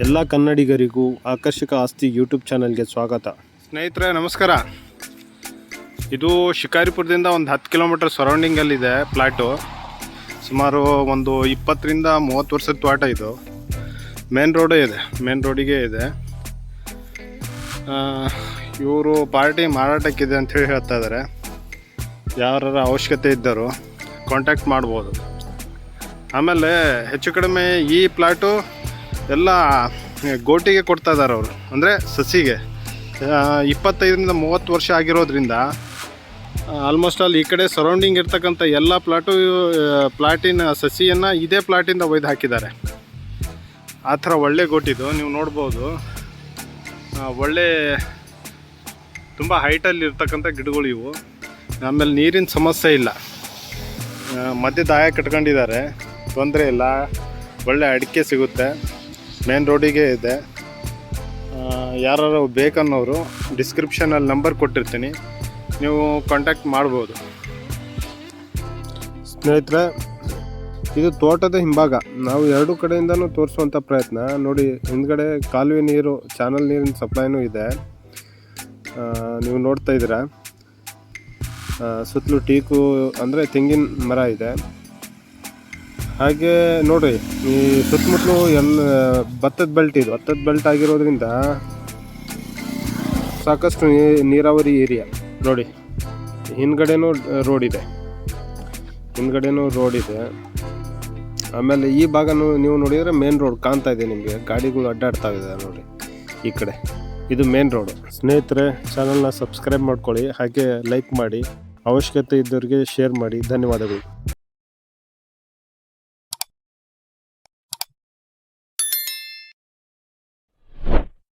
ಎಲ್ಲ ಕನ್ನಡಿಗರಿಗೂ ಆಕರ್ಷಕ ಆಸ್ತಿ ಯೂಟ್ಯೂಬ್ ಚಾನಲ್ಗೆ ಸ್ವಾಗತ. ಸ್ನೇಹಿತರೆ ನಮಸ್ಕಾರ. ಇದು ಶಿಕಾರಿಪುರದಿಂದ ಒಂದು 10 ಕಿಲೋಮೀಟರ್ ಸರೌಂಡಿಂಗಲ್ಲಿದೆ ಪ್ಲಾಟು. ಸುಮಾರು ಒಂದು 20ರಿಂದ 30 ವರ್ಷದ ತೋಟ. ಇದು ಮೇನ್ ರೋಡಿಗೆ ಇದೆ. ಇವರು ಪಾರ್ಟಿ ಮಾರಾಟಕ್ಕಿದೆ ಅಂಥೇಳಿ ಹೇಳ್ತಾ ಇದ್ದಾರೆ. ಯಾರ ಅವಶ್ಯಕತೆ ಇದ್ದರೂ ಕಾಂಟ್ಯಾಕ್ಟ್ ಮಾಡ್ಬೋದು. ಆಮೇಲೆ ಹೆಚ್ಚು ಕಡಿಮೆ ಈ ಪ್ಲಾಟು ಎಲ್ಲ ಗೋಟಿಗೆ ಕೊಡ್ತಾ ಇದ್ದಾರೆ ಅವರು, ಅಂದರೆ ಸಸಿಗೆ. 25ರಿಂದ 30 ವರ್ಷ ಆಗಿರೋದ್ರಿಂದ ಆಲ್ಮೋಸ್ಟ್ ಆಲ್ ಈ ಕಡೆ ಸರೌಂಡಿಂಗ್ ಇರ್ತಕ್ಕಂಥ ಎಲ್ಲ ಪ್ಲಾಟಿನ ಸಸಿಯನ್ನು ಇದೇ ಪ್ಲಾಟಿಂದ ಒಯ್ದು ಹಾಕಿದ್ದಾರೆ. ಆ ಥರ ಒಳ್ಳೆ ಗೋಟಿದು ನೀವು ನೋಡ್ಬೋದು. ಒಳ್ಳೆ ತುಂಬ ಹೈಟಲ್ಲಿ ಇರ್ತಕ್ಕಂಥ ಗಿಡಗಳು ಇವು. ಆಮೇಲೆ ನೀರಿನ ಸಮಸ್ಯೆ ಇಲ್ಲ. ಮಧ್ಯೆ ದಾಯ ಕಟ್ಕೊಂಡಿದ್ದಾರೆ, ತೊಂದರೆ ಇಲ್ಲ. ಒಳ್ಳೆ ಅಡಿಕೆ ಸಿಗುತ್ತೆ. ಮೇನ್ ರೋಡಿಗೆ ಇದೆ. ಯಾರು ಬೇಕನ್ನೋರು ಡಿಸ್ಕ್ರಿಪ್ಷನಲ್ಲಿ ನಂಬರ್ ಕೊಟ್ಟಿರ್ತೀನಿ, ನೀವು ಕಾಂಟ್ಯಾಕ್ಟ್ ಮಾಡ್ಬೋದು. ಸ್ನೇಹಿತರೆ, ಇದು ತೋಟದ ಹಿಂಭಾಗ. ನಾವು ಎರಡು ಕಡೆಯಿಂದನೂ ತೋರಿಸುವಂಥ ಪ್ರಯತ್ನ ನೋಡಿ. ಹಿಂದ್ಗಡೆ ಕಾಲುವೆ ನೀರು, ಚಾನಲ್ ನೀರಿನ ಸಪ್ಲೈನೂ ಇದೆ, ನೀವು ನೋಡ್ತಾ ಇದ್ದೀರಾ. ಸುತ್ತಲೂ ಟೀಕು ಅಂದರೆ ತೆಂಗಿನ ಮರ ಇದೆ. ಹಾಗೆ ನೋಡಿ, ಈ ಸುತ್ತಮುತ್ತಲು ಎಲ್ಲ ಭತ್ತದ ಬೆಲ್ಟ್. ಇದು ಭತ್ತದ ಬೆಲ್ಟ್ ಆಗಿರೋದ್ರಿಂದ ಸಾಕಷ್ಟು ನೀರಾವರಿ ಏರಿಯಾ. ನೋಡಿ, ಹಿಂದ್ಗಡೆನೂ ರೋಡ್ ಇದೆ. ಆಮೇಲೆ ಈ ಭಾಗನೂ ನೀವು ನೋಡಿದರೆ ಮೇನ್ ರೋಡ್ ಕಾಣ್ತಾ ಇದೆ ನಿಮಗೆ. ಗಾಡಿಗಳು ಅಡ್ಡಾಡ್ತಾ ಇದೆ ನೋಡಿ ಈ ಕಡೆ. ಇದು ಮೇನ್ ರೋಡ್. ಸ್ನೇಹಿತರೆ, ಚಾನಲ್ನ ಸಬ್ಸ್ಕ್ರೈಬ್ ಮಾಡ್ಕೊಳ್ಳಿ, ಹಾಗೆ ಲೈಕ್ ಮಾಡಿ, ಅವಶ್ಯಕತೆ ಇದ್ದವರಿಗೆ ಶೇರ್ ಮಾಡಿ. ಧನ್ಯವಾದಗಳು.